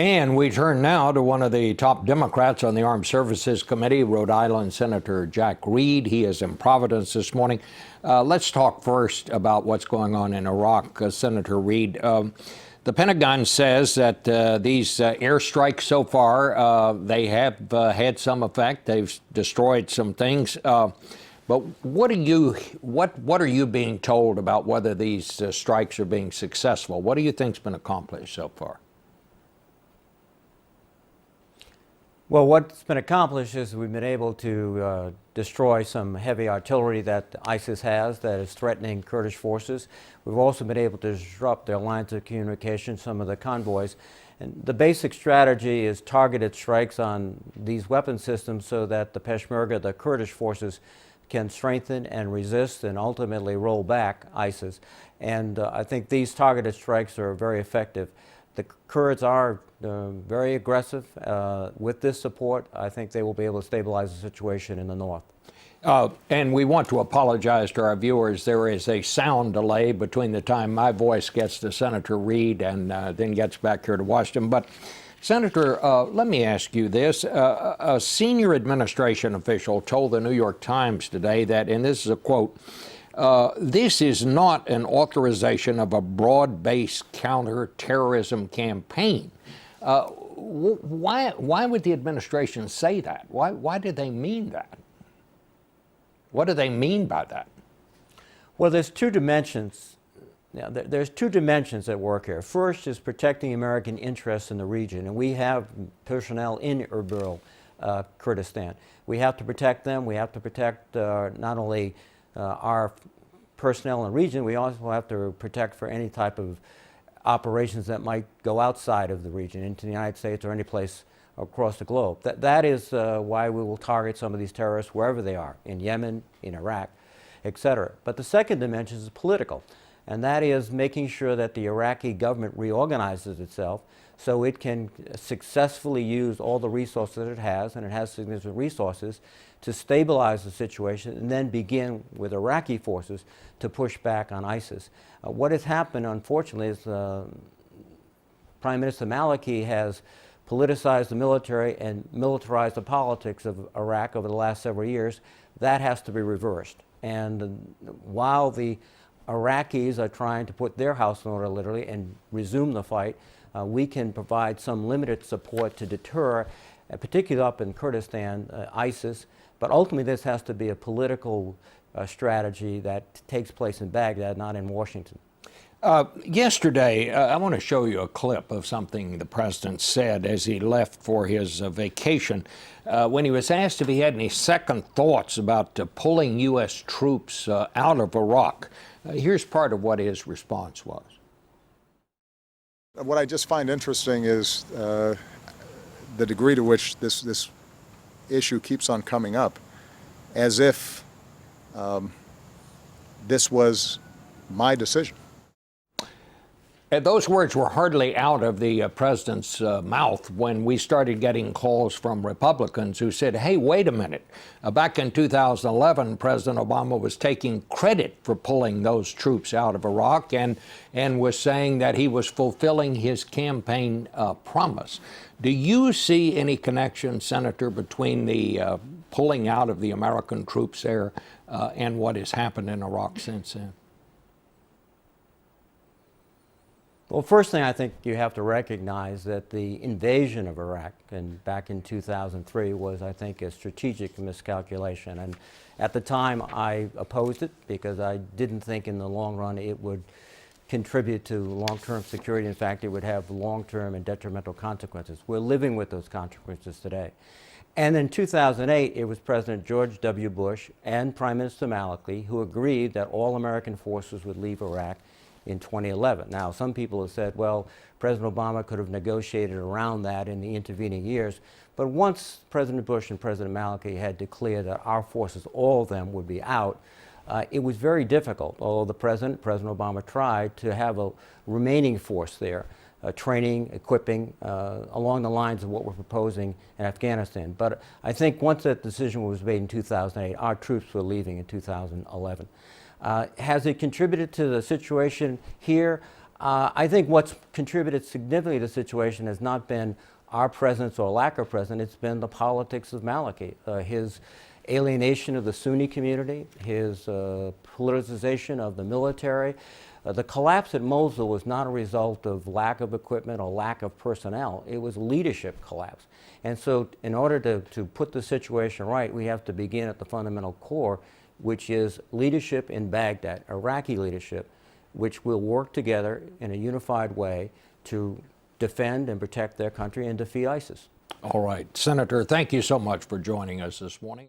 And we turn now to one of the top Democrats on the Armed Services Committee, Rhode Island Senator Jack Reed. He is in Providence this morning. Let's talk first about what's going on in Iraq. Senator Reed, the Pentagon says that these airstrikes so far, they have had some effect. They've destroyed some things. But what are you being told about whether these strikes are being successful? What do you think's been accomplished so far? Well, what's been accomplished is we've been able to destroy some heavy artillery that ISIS has that is threatening Kurdish forces. We've also been able to disrupt their lines of communication, some of the convoys. And the basic strategy is targeted strikes on these weapon systems so that the Peshmerga, the Kurdish forces, can strengthen and resist and ultimately roll back ISIS. And I think these targeted strikes are very effective. The Kurds are very aggressive. With this support, I think they will be able to stabilize the situation in the north. And we want to apologize to our viewers. There is a sound delay between the time my voice gets to Senator Reed and then gets back here to Washington. But Senator, let me ask you this. A senior administration official told the New York Times today that, and this is a quote, this is not an authorization of a broad-based counterterrorism campaign. Why would the administration say that? Why do they mean that? What do they mean by that? Well, there's two dimensions. There's two dimensions at work here. First is protecting American interests in the region, and we have personnel in Erbil, Kurdistan. We have to protect them. We have to protect not only our personnel in the region, we also have to protect for any type of operations that might go outside of the region, into the United States or any place across the globe. That is why we will target some of these terrorists wherever they are, in Yemen, in Iraq, etc. But the second dimension is political, and that is making sure that the Iraqi government reorganizes itself so it can successfully use all the resources that it has, and it has significant resources, to stabilize the situation and then begin with Iraqi forces to push back on ISIS. What has happened, unfortunately, is Prime Minister Maliki has politicized the military and militarized the politics of Iraq over the last several years. That has to be reversed. And while the Iraqis are trying to put their house in order, literally, and resume the fight, we can provide some limited support to deter, particularly up in Kurdistan, ISIS. But ultimately, this has to be a political strategy that takes place in Baghdad, not in Washington. Yesterday, I want to show you a clip of something the president said as he left for his vacation. When he was asked if he had any second thoughts about pulling U.S. troops out of Iraq, here's part of what his response was. What I just find interesting is the degree to which this issue keeps on coming up, as if this was my decision. And those words were hardly out of the president's mouth when we started getting calls from Republicans who said, hey, wait a minute. Back in 2011, President Obama was taking credit for pulling those troops out of Iraq and was saying that he was fulfilling his campaign promise. Do you see any connection, Senator, between the pulling out of the American troops there and what has happened in Iraq since then? Well, first thing I think you have to recognize that the invasion of Iraq back in 2003 was, I think, a strategic miscalculation. And at the time, I opposed it because I didn't think in the long run it would contribute to long-term security. In fact, it would have long-term and detrimental consequences. We're living with those consequences today. And in 2008, it was President George W. Bush and Prime Minister Maliki who agreed that all American forces would leave Iraq in 2011. Now, some people have said, well, President Obama could have negotiated around that in the intervening years. But once President Bush and President Maliki had declared that our forces, all of them, would be out, it was very difficult, although President Obama tried to have a remaining force there, training, equipping, along the lines of what we're proposing in Afghanistan. But I think once that decision was made in 2008, our troops were leaving in 2011. Has it contributed to the situation here? I think what's contributed significantly to the situation has not been our presence or lack of presence, it's been the politics of Maliki. His alienation of the Sunni community, his politicization of the military. The collapse at Mosul was not a result of lack of equipment or lack of personnel, it was leadership collapse. And so in order to put the situation right, we have to begin at the fundamental core, which is leadership in Baghdad, Iraqi leadership, which will work together in a unified way to defend and protect their country and defeat ISIS. All right. Senator, thank you so much for joining us this morning.